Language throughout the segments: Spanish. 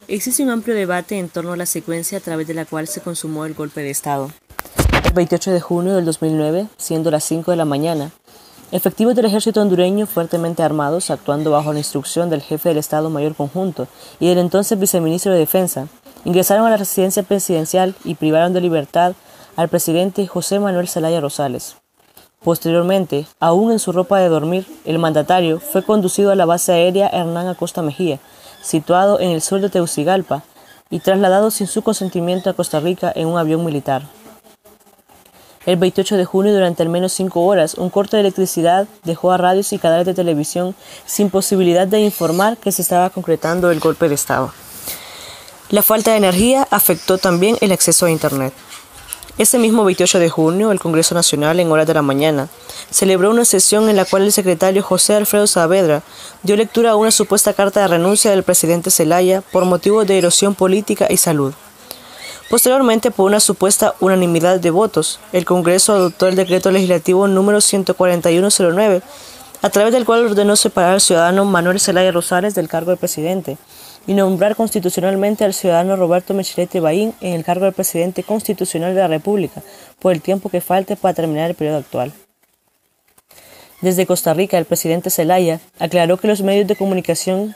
Existe un amplio debate en torno a la secuencia a través de la cual se consumó el golpe de Estado. El 28 de junio del 2009, siendo las 5 de la mañana, efectivos del ejército hondureño fuertemente armados, actuando bajo la instrucción del jefe del Estado Mayor Conjunto y del entonces viceministro de Defensa, ingresaron a la residencia presidencial y privaron de libertad al presidente José Manuel Zelaya Rosales. Posteriormente, aún en su ropa de dormir, el mandatario fue conducido a la base aérea Hernán Acosta Mejía, situado en el sur de Tegucigalpa, y trasladado sin su consentimiento a Costa Rica en un avión militar. El 28 de junio, durante al menos 5 horas, un corte de electricidad dejó a radios y canales de televisión sin posibilidad de informar que se estaba concretando el golpe de Estado. La falta de energía afectó también el acceso a Internet. Ese mismo 28 de junio, el Congreso Nacional, en horas de la mañana, celebró una sesión en la cual el secretario José Alfredo Saavedra dio lectura a una supuesta carta de renuncia del presidente Zelaya por motivos de erosión política y salud. Posteriormente, por una supuesta unanimidad de votos, el Congreso adoptó el decreto legislativo número 14109, a través del cual ordenó separar al ciudadano Manuel Zelaya Rosales del cargo de presidente y nombrar constitucionalmente al ciudadano Roberto Micheletti Bahín en el cargo de presidente constitucional de la República por el tiempo que falte para terminar el periodo actual. Desde Costa Rica, el presidente Zelaya aclaró que los medios de comunicación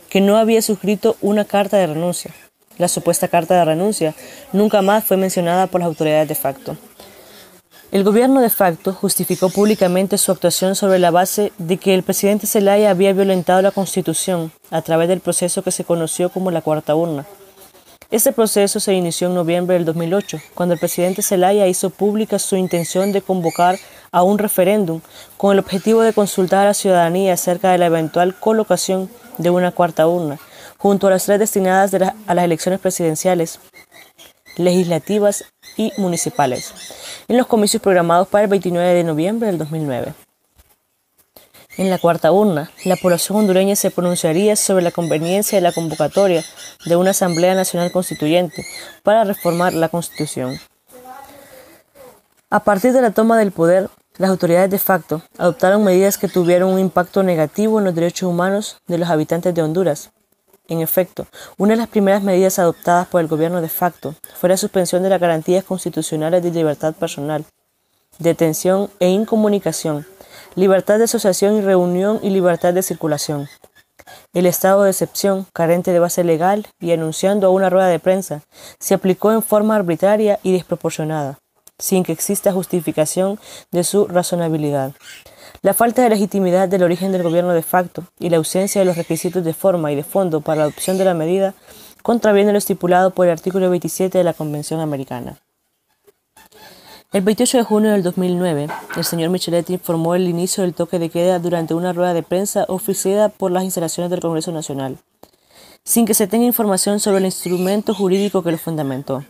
que no había suscrito una carta de renuncia. La supuesta carta de renuncia nunca más fue mencionada por las autoridades de facto. El gobierno de facto justificó públicamente su actuación sobre la base de que el presidente Zelaya había violentado la Constitución a través del proceso que se conoció como la Cuarta Urna. Este proceso se inició en noviembre del 2008, cuando el presidente Zelaya hizo pública su intención de convocar a un referéndum con el objetivo de consultar a la ciudadanía acerca de la eventual colocación de una cuarta urna, junto a las 3 destinadas a las elecciones presidenciales, legislativas y municipales, en los comicios programados para el 29 de noviembre del 2009. En la cuarta urna, la población hondureña se pronunciaría sobre la conveniencia de la convocatoria de una Asamblea Nacional Constituyente para reformar la Constitución. A partir de la toma del poder, las autoridades de facto adoptaron medidas que tuvieron un impacto negativo en los derechos humanos de los habitantes de Honduras. En efecto, una de las primeras medidas adoptadas por el gobierno de facto fue la suspensión de las garantías constitucionales de libertad personal, detención e incomunicación, libertad de asociación y reunión y libertad de circulación. El estado de excepción, carente de base legal y anunciando a una rueda de prensa, se aplicó en forma arbitraria y desproporcionada, sin que exista justificación de su razonabilidad. La falta de legitimidad del origen del gobierno de facto y la ausencia de los requisitos de forma y de fondo para la adopción de la medida contraviene lo estipulado por el artículo 27 de la Convención Americana. El 28 de junio del 2009, el señor Micheletti informó el inicio del toque de queda durante una rueda de prensa oficiada por las instalaciones del Congreso Nacional, sin que se tenga información sobre el instrumento jurídico que lo fundamentó.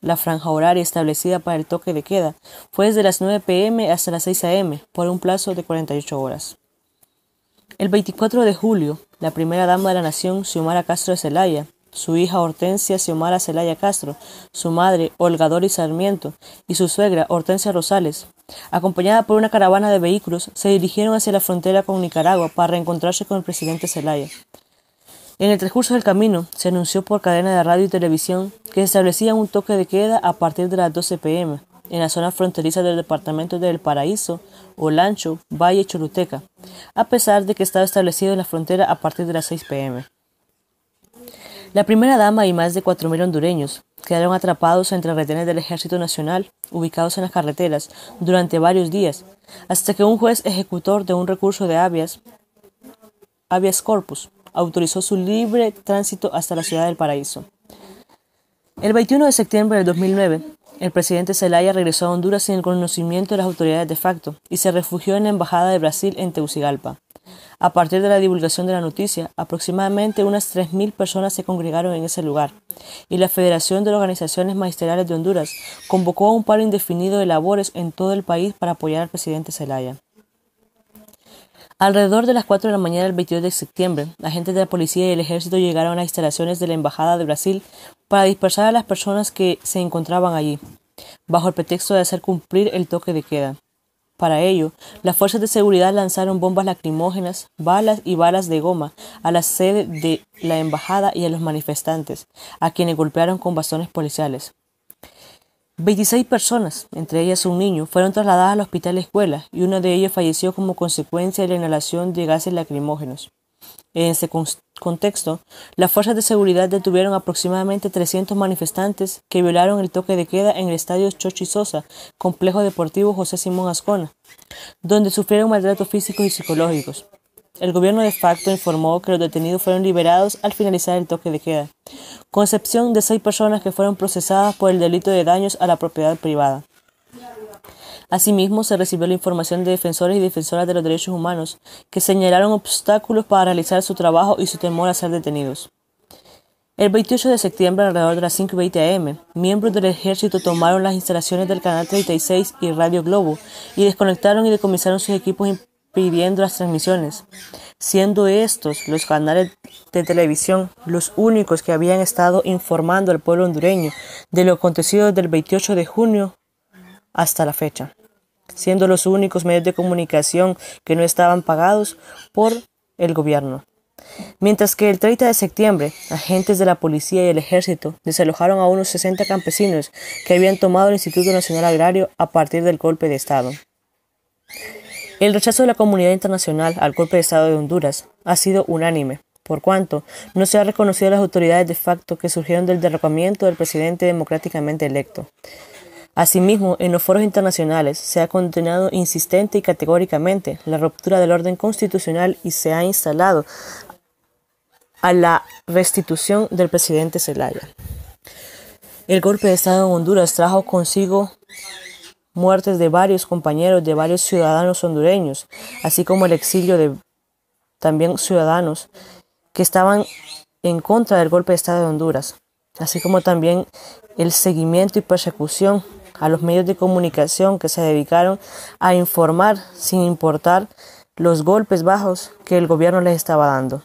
La franja horaria establecida para el toque de queda fue desde las 9 p.m. hasta las 6 a.m. por un plazo de 48 horas. El 24 de julio, la primera dama de la nación, Xiomara Castro de Zelaya, su hija Hortensia Xiomara Zelaya Castro, su madre Olga Doris Sarmiento y su suegra Hortensia Rosales, acompañada por una caravana de vehículos, se dirigieron hacia la frontera con Nicaragua para reencontrarse con el presidente Zelaya. En el transcurso del camino, se anunció por cadena de radio y televisión que se establecía un toque de queda a partir de las 12 p.m. en la zona fronteriza del departamento de El Paraíso, Olancho, Valle y Choluteca, a pesar de que estaba establecido en la frontera a partir de las 6 p.m. La primera dama y más de 4.000 hondureños quedaron atrapados entre retenes del Ejército Nacional, ubicados en las carreteras, durante varios días, hasta que un juez ejecutor de un recurso de habeas corpus autorizó su libre tránsito hasta la ciudad del Paraíso. El 21 de septiembre del 2009, el presidente Zelaya regresó a Honduras sin el conocimiento de las autoridades de facto y se refugió en la Embajada de Brasil en Tegucigalpa. A partir de la divulgación de la noticia, aproximadamente unas 3.000 personas se congregaron en ese lugar, y la Federación de Organizaciones Magisteriales de Honduras convocó a un paro indefinido de labores en todo el país para apoyar al presidente Zelaya. Alrededor de las 4 de la mañana del 22 de septiembre, agentes de la policía y el ejército llegaron a las instalaciones de la Embajada de Brasil para dispersar a las personas que se encontraban allí, bajo el pretexto de hacer cumplir el toque de queda. Para ello, las fuerzas de seguridad lanzaron bombas lacrimógenas, balas y balas de goma a la sede de la embajada y a los manifestantes, a quienes golpearon con bastones policiales. 26 personas, entre ellas un niño, fueron trasladadas al hospital escuela y uno de ellos falleció como consecuencia de la inhalación de gases lacrimógenos. En este contexto, las fuerzas de seguridad detuvieron aproximadamente 300 manifestantes que violaron el toque de queda en el estadio Chochi Sosa, complejo deportivo José Simón Azcona, donde sufrieron maltratos físicos y psicológicos. El gobierno de facto informó que los detenidos fueron liberados al finalizar el toque de queda, con excepción de 6 personas que fueron procesadas por el delito de daños a la propiedad privada. Asimismo, se recibió la información de defensores y defensoras de los derechos humanos que señalaron obstáculos para realizar su trabajo y su temor a ser detenidos. El 28 de septiembre, alrededor de las 5:20 am, miembros del ejército tomaron las instalaciones del Canal 36 y Radio Globo y desconectaron y decomisaron sus equipos impidiendo las transmisiones, siendo estos los canales de televisión los únicos que habían estado informando al pueblo hondureño de lo acontecido desde el 28 de junio hasta la fecha, siendo los únicos medios de comunicación que no estaban pagados por el gobierno. Mientras que el 30 de septiembre, agentes de la policía y el ejército desalojaron a unos 60 campesinos que habían tomado el Instituto Nacional Agrario a partir del golpe de Estado. El rechazo de la comunidad internacional al golpe de Estado de Honduras ha sido unánime, por cuanto no se ha reconocido a las autoridades de facto que surgieron del derrocamiento del presidente democráticamente electo. Asimismo, en los foros internacionales se ha condenado insistente y categóricamente la ruptura del orden constitucional y se ha instalado a la restitución del presidente Zelaya. El golpe de Estado en Honduras trajo consigo muertes de varios compañeros, de varios ciudadanos hondureños, así como el exilio de también ciudadanos que estaban en contra del golpe de Estado de Honduras, así como también el seguimiento y persecución a los medios de comunicación que se dedicaron a informar sin importar los golpes bajos que el gobierno les estaba dando.